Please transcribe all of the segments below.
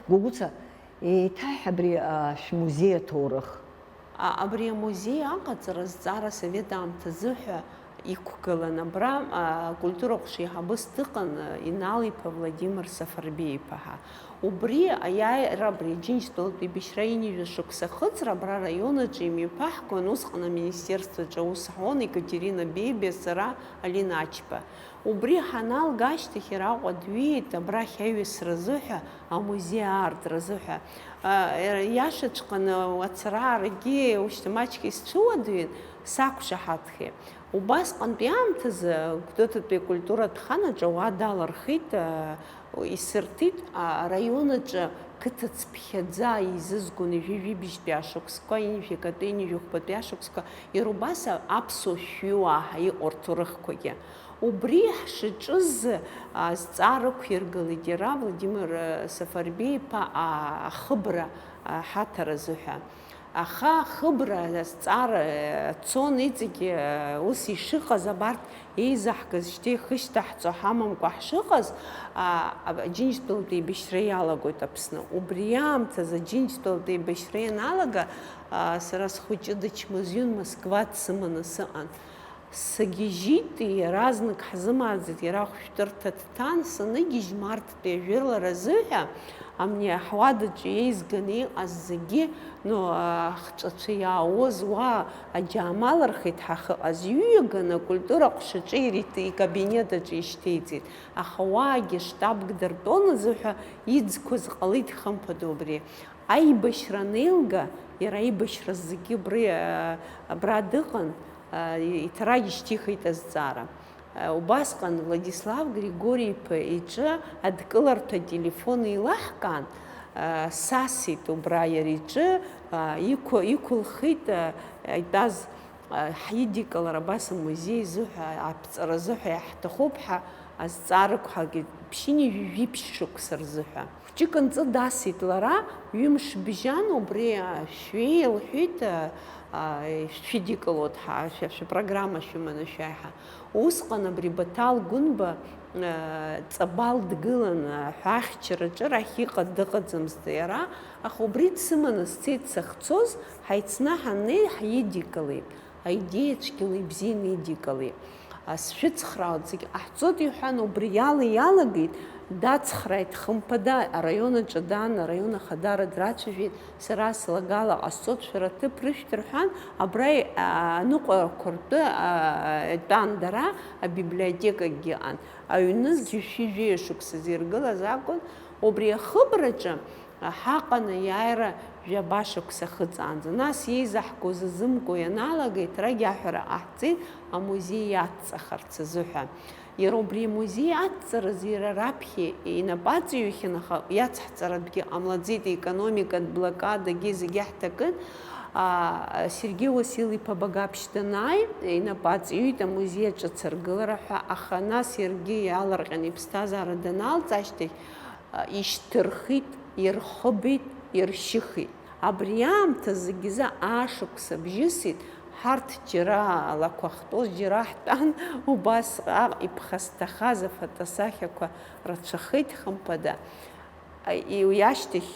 Гугуца, еиҭаҳ абри шәмузеи аҭоурых. Абри амузеи аҟаҵара зҵаара Совет аамҭазыҳәа иқәгылан. Абра культураҟәш еиҳабыс дыҟан Инал-иԥа Владимир Сафарбеи-иԥа. Убри аиааира абри Аџьынџьтәылатә еибашьра инижә шықәса хыҵра абра араион аҿы имҩаԥаҳгон усҟан аминистерстваҿы аус ҳуан Екатерина Бебиа, сара Алина Ачба. Убри ҳаналга ашьҭахь Ираҟәа дҩеит абрахь аҩсра азыҳәа, амузеи аартразыҳәа. Иашаҵәҟьаны ацараарагьы ушьҭа маҷк исцәыуадаҩын, сақәшаҳаҭхеит. Убасҟантәи аамҭазы Гәдоуҭатәи акультуратә ханаҿы ауаа далархеит, исырҭит араион аҿы қыҭа цԥхьаӡа еизызгон ижәижәибжьтәи ашықәсқәа, инижәикатәи, инижәихәбатәи ашықәсқәа, иара убас аԥсуа шәҩыуаа иҟоу рҭоурыхқәагьы. Убри ҳшаҿыз зҵаара ықәиргылеит иара Владимир Сафарбеи-иԥа ахыбра ҳаҭара азыҳәа. Аха ахыбра азҵаара цон иҵегьы ус ишыҟаз, абарҭ еизаҳгаз шьҭа ихышьҭаҳҵо ҳамамкәа ҳшыҟаз, Аџьынџьтәылатә еибашьра иалагоит Аԥсны. Убри аамҭазы Аџьынџьтәылатә еибашьра ианалага, сара схәыҷы дычмазаҩын Москва дсыманы сыҟан. Сагьежьит, иаразнак ҳзымааӡеит, иара ахәшәтәырҭа дҭан, саныгьежь марттәи ажәылара азыҳәа амни ҳуадаҿы еизганы иҟаз зегьы, ҳҿацәа иаауаз уа аџьаамал рхеит ҳахыҟаз, иҩаганы акультураҟәш аҿы икабинет аҿы ишьҭеиҵеит. Аха уаагьы штабк дыртәон азыҳәа иӡқәаз ҟалеит, хымԥада убри. Аибашьра анеилга, иара аибашьра зегьы абра дыҟан, иҭара ишьҭихит азҵаара. Убасҟан Владислав Григорий-иԥа иҿы адкыларҭа ателефон еилаҳкаан, сасит убра иара иҿы, иқәылхит итәаз ҳидикылар абас амузеи азыҳәа, аԥҵара азыҳәа иаҳҭахуп ҳәа азҵаарақәа ҳагеит ԥшьынижә-жәиԥшь шықәса рзыҳәа. Хәҷык анҵы дасит лара, ҩымш бжьан убри шәҩеи лҳәеит, шәидикылот шәпрограмма шәыманы шәаиҳа. Усҟан абри Баҭал Гәынба ҵабал дгылан ҳәахьчараҿы, рахь дыҟаӡамызт иара, аха убри дсыманы сцеит сахьцоз, ҳаицны ҳаннеи ҳидикылеит, аидеиа цәгьала ибзианы идикылеит. Сшәыцхраауеит зегьы ҟаҳҵоит иҳәан, убри иалагеит, дацхрааит хымԥада, араион аҿы даан, араион ахадара драцәажәеит, сара слагала ҟасҵоит, шәара ҭыԥ рышәҭ рҳәан, абра аныҟәарақәа ртәы тәан дара, абиблиотекагьы ыҟан. Аҩны џьышәи-жәеи шықәса зиргылаз акәын, убри ахыбраҿы ҳаҟан аиааира жәаба шықәса хыҵаанӡа. Нас еизаҳгоз азымкуа ианалага, еиҭарагь аҳәара ҟаҳҵеит амузеи иадҵахарц азыҳәа. Иара убри амузеи адҵараз иара раԥхьа инапаҵаҩхьан, аха иацҳҵаратәгьы ҟамлаӡеит, економикатә блокадагьы зегьы ҳҭакын. Сергеи Уасил-иԥа Багаԥшь данааи, инапаҵаҩит амузеи аҿыцыргылара ҳәа, аха нас иаргьы иаларҟьан иԥсҭазаара даналҵ ашьҭахь ишьҭырхит, ирхыбит, иршьыхит. Абри аамҭа зегьзы ашықәса бжьысит, ҳарҭ џьара алақәа хтәоз, џьара ҳтәан, убасҟак иԥхасҭахаз афотосахьақәа рацәахеит хымԥада. Иашьҭахь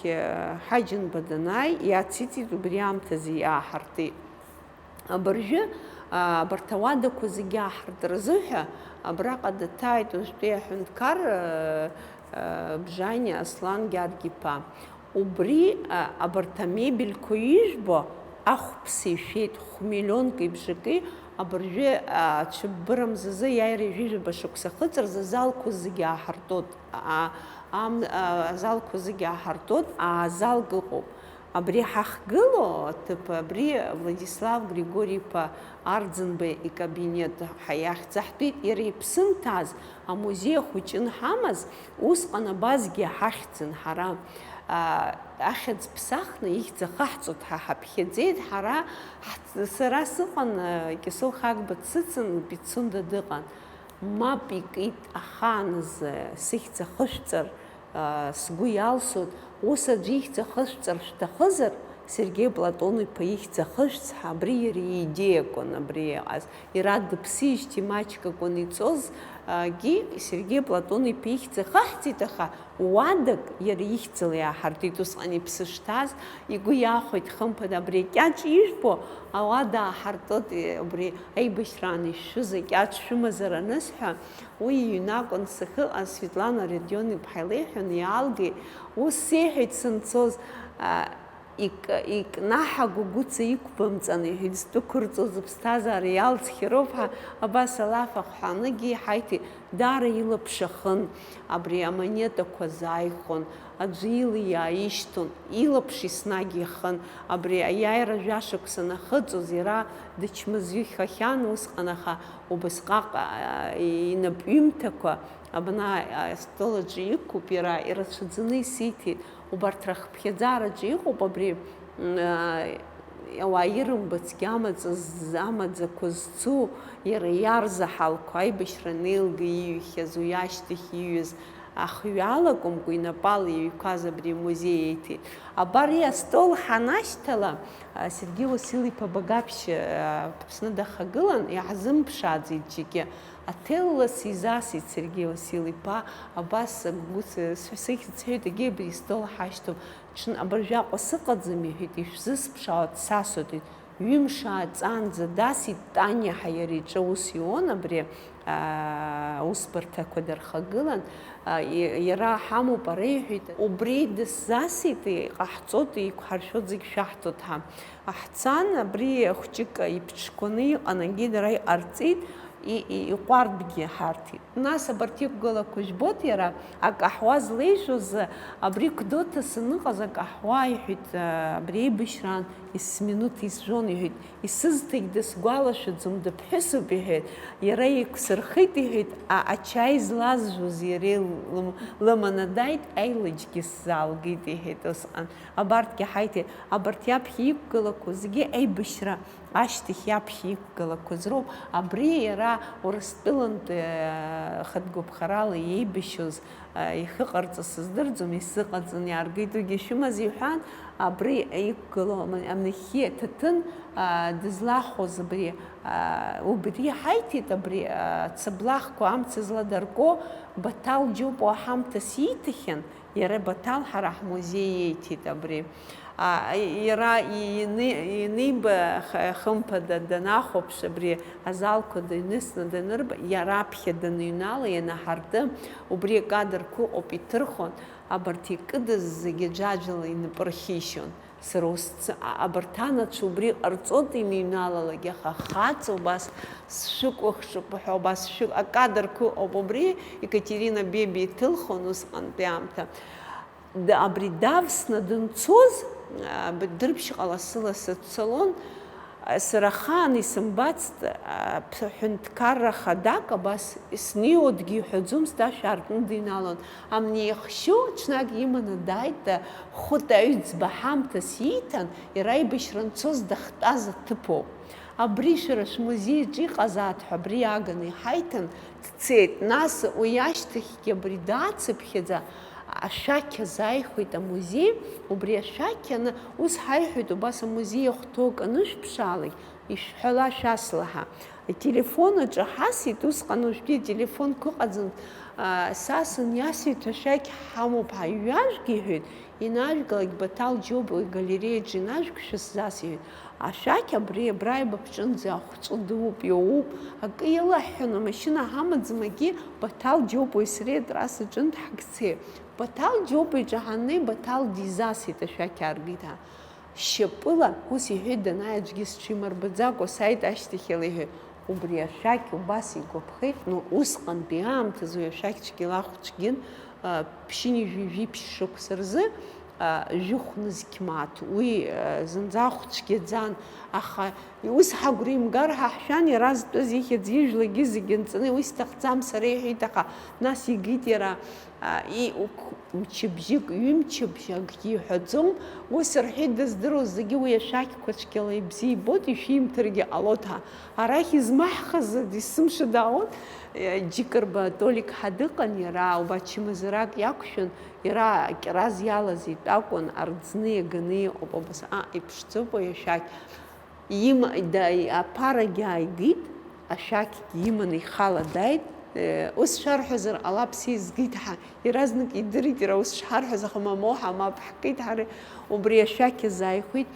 Ҳаџьынба данааи, иациҵеит, убри аамҭазы иааҳартит. Абыржәы абарҭ ауадақәа зегьы ааҳартра азыҳәа абраҟа дҭааит уажәтәи аҳәынҭқар Бжаниа Аслан Гьаргь-иԥа. Убри абарҭ амебельқәа ижәбо ахәԥса ишәеит, хә-миллионки бжаки, абыржәы цәыббырамзазы иааира ижәижәаба шықәса хыҵраз азалқәа зегьы ааҳартот, азалқәа зегьы ааҳартот, аазалк ыҟоуп. Абри ҳахгыло аҭыԥ, абри Владислав Григорий-иԥа Арӡынба икабинет иахьӡаҳтәит, иара иԥсымҭаз амузеи ахәыҷын ҳамаз, усҟан абазгьы ҳахьӡын ҳара. Ахьӡ ԥсахны ихьӡ ахаҳҵот ҳаԥхьаӡеит ҳара, сара сыҟан, Кьасоу Хагба дсыцын, Пицунда дыҟан. Мап икит ахааназ сыхьӡ ахышәҵар сгәы иалсот, ус аӡәы ихьӡ ахышәҵар шәҭахызар, Сергеи Платон-иԥа ихьӡ ахышәцҳа, абри иара иидеиакәын, абри иҟаз. Иара дыԥсижьҭеи маҷк акәын иҵозгьы, Сергеи Платон-иԥа ихьӡ ахаҳҵеит, аха уадак иара ихьӡала иааҳартит усҟан иԥсы шҭаз, игәы иахәеит хымԥада абри акьаҿ ижәбо, ауада ааҳартыт, абри аибашьраан ишшәыз акьаҿ шәымазар анысҳәа, уи иҩнакәын сахьыҟаз Светлана Родион-иԥҳа илеиҳәан иаалгеит, ус сеиҳәеит сынцоз, икнаҳагу Гәыца иқәбымҵан, иҳәеит, зтәықәырҵоз аԥсҭазаара иалҵхьароуп ҳәа, абас алаф ахҳәааныгьы иҳаиҭеит, даара илаԥш ахын, абри амонетақәа зааихон, аӡәы ила иааишьҭон, илаԥш еснагь ихын, абри аиааира жәашықәса нахыҵоз иара дычмазаҩхахьан усҟан, аха убасҟак инапҩымҭақәа абна астол аҿы иқәуп, иара ирацәаӡаны исиҭеит. Убарҭ рахԥхьаӡараҿы иҟоуп абри ауаа ирымбацгьы амаӡақәа зцу, иара иарзаҳалқәа, аибашьра неилга иҩхьаз, уи ашьҭахь иҩыз ахҩалакәымкәа инапала иҩқәаз абри амузеи еиҭеит. Абар астол ҳанашьҭала, Сергеи Уасил-иԥа Багаԥшь Аԥсны дахагылан, иаҳзымԥшааӡеит џьаргьы. Аҭеллас изасит Сергеи Уасил-иԥа, абас сҳәеит, егьи абри астол ҳашьҭоуп, абыржәаҟа сыҟаӡам, иҳәеит, ишәзысԥшаауа дсасуеит. Ҩымш ааҵаанӡа дасит Таниаҳа иара иҿы ус ион, абри аусбарҭақәа дырхагылан, иара ҳамоуп, ара иҳәеит, убри дысзасит, иҟаҳҵоит, иқәҳаршәоит, зегь шәаҳҭоит ҳа. Ҳцан, абри хәҷык иԥҽқәаны иҟан, егьи дара иҟарҵеит, иҟәардәгьы ҳарҭеит. Нас абарҭ иқәгылақәа жәбоит иара, акаҳуа злеишоз, абри Қәдоҭа саныҟаз акаҳуа, иҳәеит, абри еибашьраан есминуҭ исжәон, иҳәеит, исызҭегь дысгәалашәаӡом, дыԥҳәысуп, иҳәеит, иара иқәсырхеит, иҳәеит, ачаи злазжәоз иара лыманы дааит, аилаџьгьы сзаалгеит, иҳәеит усҟан. Абарҭгьы ҳаиҭеит, абарҭ иаԥхьа иқәгылақәо зегьы аибашьра ашьҭахь иаԥхьа иқәгылақәаз роуп. Абри иара Урыстәылантәи хатәгәаԥхарала иеибашьоз ихыҟарҵаз сыздырӡом, исыҟаҵан иааргеит, уигьы шәымаз иҳәан, абри иқәгыло анахьхьи аҭаҭын дызлахоз убри ҳаиҭеит, абри цыблахқәа амца зладарко Баҭал Џьопуа аҳамҭа сиҭахьан, иара Баҭал ҳара ҳмузеи иеиҭеит абри. Иара иниба хымԥада данахәаԥш, абри азалқәа дыҩнысны данырба, иараԥхьа даныҩнала, ианаҳарты, убри акадрқәа ыҟоуп, иҭырхон, абарҭ икыдыз зегьы џаџьала инапы рхишьон. Сара абарҭ анацәа убри ҟарҵоит иныҩналалак, аха хаҵа убас сшәыкәыхшоуп ҳәа, убас акадрқәа ыҟоуп, убри Екатерина Беби иҭылхон усҟантәи аамҭа. Абри давсны дынцоз, Дырԥшьҟала сыласа дцалон, сара ахаан исымбацт, ҳәынҭқарра хадак, абас снеиуагьы иҳәаӡомызт, ашә аартны дыҩналон. Амнеихшьо ҽнак иманы дааит, Хәыта аҩӡба ҳамҭас ииҭан, иара аибашьра анцоз дахтәаз аҭыԥоуп. Абри шәара шәмузеиаҿы иҟазаат ҳәа абри аганы иҳаиҭан, дцеит. Нас уи ашьҭахьгьы абри даацыԥхьаӡа, ашәақь азааихәеит амузеи, убри ашәақьаны ус ҳаиҳәеит, убас амузеи ахәҭоук анышәԥшаалак, ишәҳәала шәаслаҳа. Ателефон аҿы ҳасит, усҟан уажәтәи ателефонк ыҟаӡам, сасын иасит, ашәақь ҳамоуп, ҳаиҩажәг, иҳәеит, инажәгалак Баҭал Џьопуа игалереиаҿы инажәгшәа сзас, иҳәеит, ашәақь абри абраиба ԥҿынӡа ахәҵәы дууп, иоуп, акы иалаҳәҳәон, амашьына ҳамаӡамгьы Баҭал Џьопуеи сареи атрасса аҿынтә ҳагцеит. Баҭал Џьопуа иҿы ҳаннеи, Баҭал дизасит, ашәақь ааргеит ҳа. Шьапыла, ус иҳәеит, данааи аӡәгьы сҽимырбаӡакәа сааит ашьҭахьала, иҳәеит, убри ашәақь убас игәаԥхеит, усҟантәи аамҭазы уи ашәақьцәгьа илахәцәгьын, ԥшьыни жәижәи шықәса рзы, жәыхәны зқьмаҭ, уи зынӡа ахәцәгьаӡан, аха ус ҳагәра имгар ҳаҳшәан, иаразтәыз ихьӡ ижәлагьы зегьы нҵаны, уи сҭахӡам сара иҳәеит, аха нас игит иара мчыбжьык, ҩымчыбжь акгьы иҳәаӡом, ус рҳәеит дыздыруаз зегьы уи ашәақьқәа цәгьала ибзиа ибоит, ишәимҭаргьы ҟалоит ҳа. Арахь измаҳхыз есымша даауан, Џьыкырба Толик ҳа дыҟан, иара убас чмазарак иақәшәан, иара акьраз иалаз итәакәын, арӡны иаганы иҟоуп, абас иԥшӡоуп уи ашәақь. Аԥарагьы ааигит, ашәақьгьы иманы ихала дааит, ус шәарҳәазар ҟалап сизгит ҳа, иаразнак идырит иара ус шҳарҳәаз, аха мамоу мап ҳкит ҳара, убри ашәақь азааихәит,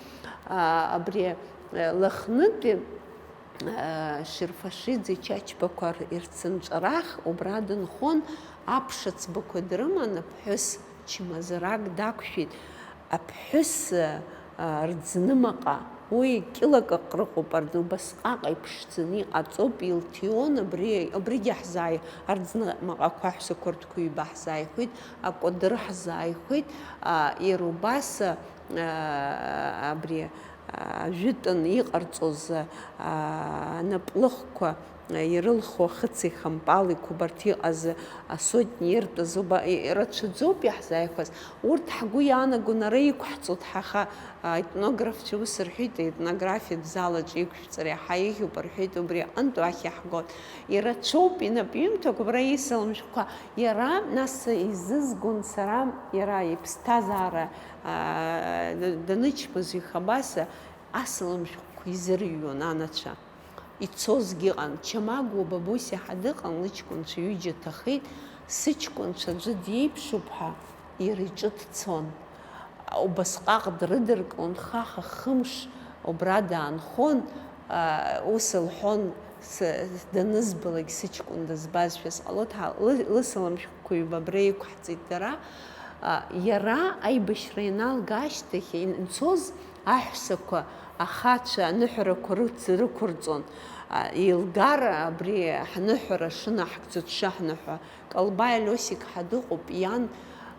абри Лыхнытәи Шерфашиӡе Чачбақәа ирцынҵәарах, убра дынхон, аԥша ӡбақәа дрыман, аԥҳәыс чмазарак дақәшәеит, аԥҳәыс рӡнымаҟа, уи кьылак аҟрыҟоуп, убасҟак иԥшӡаны иҟаҵоуп, Илтион абригьы ҳзааихәеит, арӡнымаҟақәа аҳәсақәа ртәқәа ҩба ҳзааихәеит, акәадыр ҳзааихәеит, иара убас абри ажәытәан иҟарҵоз анаплыхқәа ирылху ахыци хампали убарҭ иҟаз асотни иртәыз рацәаӡоуп иаҳзааихәаз. Урҭ ҳгәы иаанагон ара иқәҳҵоит ҳаха, аетнографцәа ус рҳәеит, аетнографиатә залаҿ иқәшәҵара иаҳа иӷьуп рҳәеит, убри аҟынтә ахь иаҳгоит. Ирацәоуп инапҩымҭақәа, абра исалам шәҟәқәа, иара нас изызгон сара, иара иԥсҭазаара данычмаз ихабаса, асалам шәҟәқәа изырҩуан анацәа. Ицозгьы ыҟан, Чамагәуа Бабусиа ҳа дыҟан, лыҷкәынцәа ҩыџьа ҭахеит, сыҷкәынцәа аӡәы диеиԥшуп ҳәа иара иҿы дцон. Убасҟак дрыдыркылон, хаха хымш убра даанхон, ус лҳәон, данызбалак сыҷкәын дызбазшәа сҟалоит ҳа, лысалам шәҟәқәа ҩба абра иқәҳҵеит дара. Иара аибашьра ианалга ашьҭахь инцоз аҳәсақәа, ахацәа аныҳәарақәа рықәырҵон. Илгар абри ҳныҳәара шынаҳгӡо дшаҳныҳәа. Калбаи Лиосик ҳа дыҟоуп, иан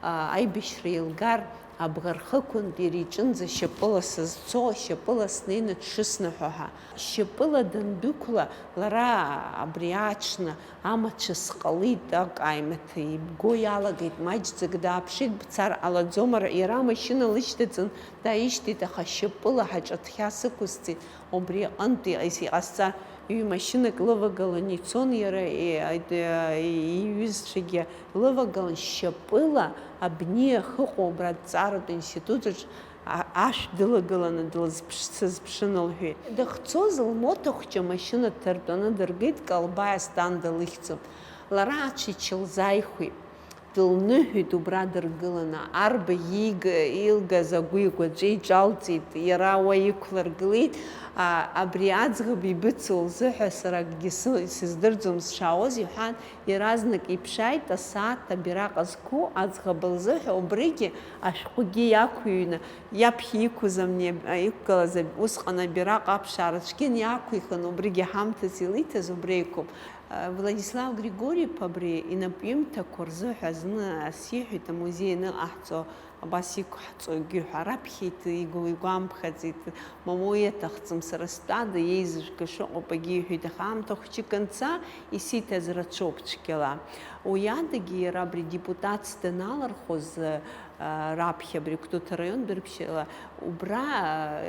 аибашьра илгар абӷархықәынтә иара иҿынӡа шьапыла сызцо, шьапыла снеины дшысныҳәо ҳа. Шьапыла дандәықәла, лара абри аҽны амацәыс ҟалит, акаимаҭ ибго иалагеит, маҷӡак дааԥшит, бцар ҟалаӡом, иара амашьына лышьҭаҵын дааишьҭит, аха шьапыла ҳаҿаҭхьа сықәысҵеит, убри аҟынтә иҟасҵа. Ҩ-машьынак лывагалан ицон, иара иҩызцәагьы лывагалан, шьапыла абни ахыҟоу убра адҵаратә институтаҿ ашә дылагыланы сызԥшын лҳәеит. Дахьцоз лмоҭа хәҷы амашьына дҭартәаны дыргеит, Калбаи Асҭанда лыхьӡуп. Лара ацәича лзааихәеит, дылныҳәеит убра дыргыланы, арба илгаз агәи игәаҵәа иҿалҵеит, иара уа иқәлыргылеит, абри аӡӷаб ибыцу лзыҳәа сара акгьы сыздырӡом сшаауаз, иҳәан, иаразнак иԥшааит асааҭ абираҟ зқәу аӡӷаб лзыҳәа, убригьы ашәҟәгьы иақәыҩны, иаԥхьа иқәгалаз усҟан абираҟ аԥшаараҿгьы иақәихын, убригьы ҳамҭас илиҭаз убри иқәуп. Владислав Григорьев абри инапҩымҭақәа рзыҳәа зны сиҳәеит, амузеи аныҟаҳҵо, абас иқәҳҵогьы ҳәа, раԥхьеит игәамԥхаӡеит, мамоу иаҭахӡам, сара стәада еизыжәга шыҟоуп агьы иҳәеит, аха аамҭа хәҷык анца исиҭаз рацәоуп цәгьала. Уи адагьы иара абри депутатс даналырхоз раԥхьа абри Кәтәыта араион Бырбшьала, убра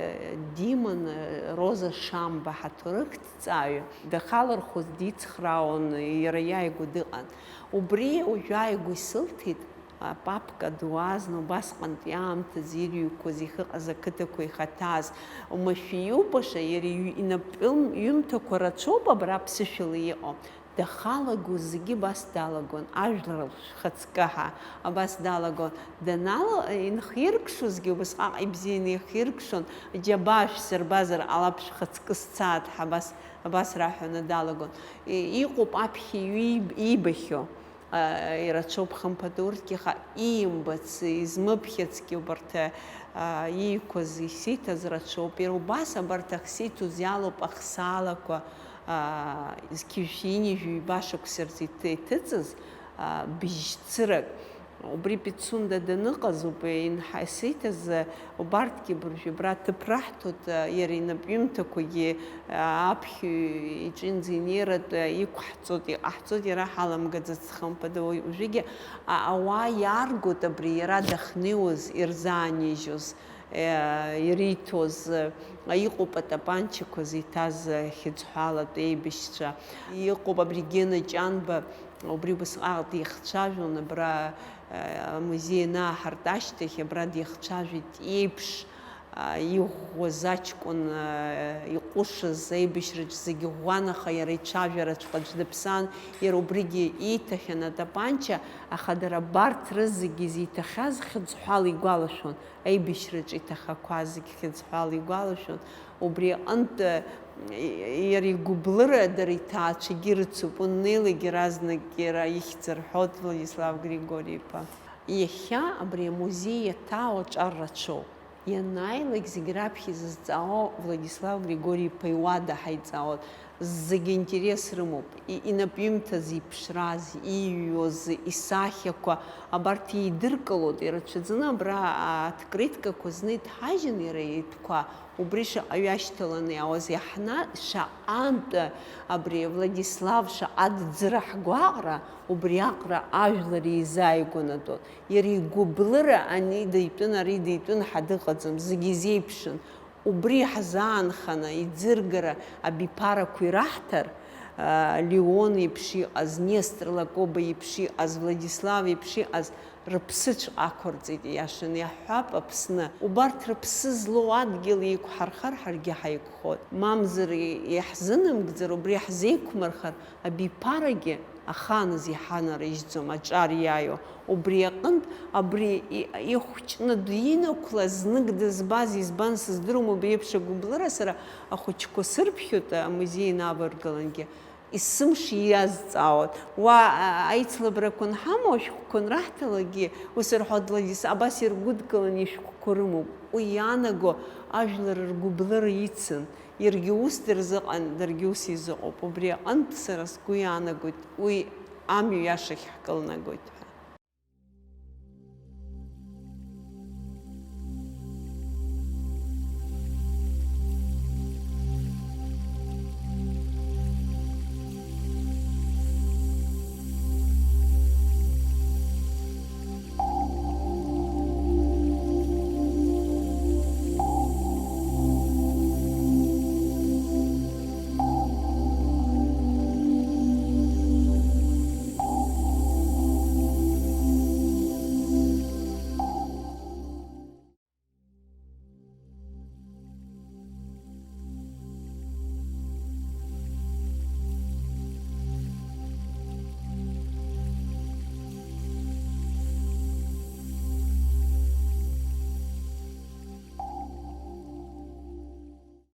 диман Роза Шамба ҳаҭорыхҭҵааҩы, дахалырхоз дицхраауан, иара иааигәа дыҟан. Убри уажәааигәа исылҭеит, папка дуазны, убасҟантәи аамҭазы ирҩқәаз, ихыҟаз ақыҭақәа ихаҭаз, умашәиупаша, иара инапҩымҭақәа рацәоуп абра ԥсышәала иҟоу. Дахалагоз зегьы абас далагон, ажәлар шәхаҵкы ҳа абас далагон. Инхиркшозгьы убасҟак ибзианы ихиркшон, џьабаа шәсырбазар ҟалап шәхаҵкы сцааит ҳа абас раҳәаны далагон. Иҟоуп аԥхьа иибахьоу, ирацәоуп хымԥада урҭгьы, аха иимбац, измыԥхьацгьы убарҭ ииқәаз, исиҭаз рацәоуп. Иара убас абарҭ ахсиҭоз иалоуп ахсаалақәа, зқьышәини жәҩба шықәса рзы иҭыҵыз бжьцырак, убри Пицунда даныҟаз ауп инҳасиҭаз убарҭгьы быржәыбра ҭыԥ раҳҭоит, иара инапҩымҭақәагьы аԥхьаҩ иҿынӡа инеиратәы иқәҳҵоит, иҟаҳҵоит, иара ҳаламгаӡац хымԥада. Уажәыгьы ауаа иааргоит абри иара дахьнеиуаз ирзаанижьоз, ириҭоз, иҟоуп атапанчақәа зиҭаз хьыӡҳәалатә еибашьцәа, иҟоуп абри Гена Ҷанба, убри убасҟак дихцәажәон, абра амузеи анааҳарт ашьҭахь абра дихцәажәеит еиԥш иӷәӷәаз аҷкәын, иҟәышыз аибашьраҿ зегьы ӷәӷәан, аха иара ицәажәараҵәҟьа аӡә дыԥсан, иара убригьы ииҭахьан атапанча, аха дара абарҭ рызегьы зиҭахьаз хьыӡҳәала игәалашәон, аибашьраҿ иҭахақәаз зегьы хьыӡҳәала игәалашәон. Убри аҟынтә иара игәыблыра дара иҭаацәагьы рыцуп, уннеилагь иаразнак иара ихьӡ рҳәоит Владислав Григориев-иԥа. Иахьа абри амузеи иаҭаау аҿар рацәоуп. Ианааилак зегь раԥхьа изызҵаауа Владислав Григориев-иԥа иуада ҳаиҵаауеит, зегьы интерес рымоуп, инапҩымҭаз, иԥшраз, ииҩуаз, исахьақәа, абарҭ еидыркылоит, ирацәаӡаны абра аҭкриткақәа зны иҭҳажьын иара итәқәа, убри шаҟа ҩашьҭаланы иаауаз, шаҟантә абри Владислав шаҟа дӡыра ҳгәаҟра, убри аҟара ажәлар еизааигәанатәот. Иара игәыблыра ани дитәын, ари дитәын ҳа дыҟаӡам, зегьы изеиԥшын. Убри ҳзаанханы иӡыргара абиԥарақәа ираҳҭар, Леон еиԥш иҟаз, Нестор Лакоба еиԥш иҟаз, Владислав еиԥш иҟаз, рыԥсыҵә ақәырҵеит, иашаны иаҳҳәап Аԥсны. Убарҭ рыԥсы злоу адгьыл еиқәҳархар, ҳаргьы ҳаиқәхоит. Мамзар иаҳзынамгӡар, убри ҳзеиқәмырхар, абиԥарагьы ахааназ иҳанарыжьӡом, аҿар иааиуа. Убри аҟынтә абри ихәҷны динақәлаз, знык дызбаз, избан сыздыруам, убри еиԥш агәыблыра сара ахәыҷқәа сырԥхьоит амузеи инаваргалангьы. Исымш иазҵаауеит. Уа аицлабрақәа анҳамоу, ашәҟәқәа анраҳҭалагьы, ус рҳәоит, Владислав, абас иргәыдкыланы ишәҟәқәа рымоуп. Уи иаанаго ажәлар ргәыблыра ицын. Иаргьы ус дырзыҟан, даргьы ус изыҟоуп. Убри аҟынтә сара сгәы иаанагоит, уи амҩа иашахь ҳкылнагоит.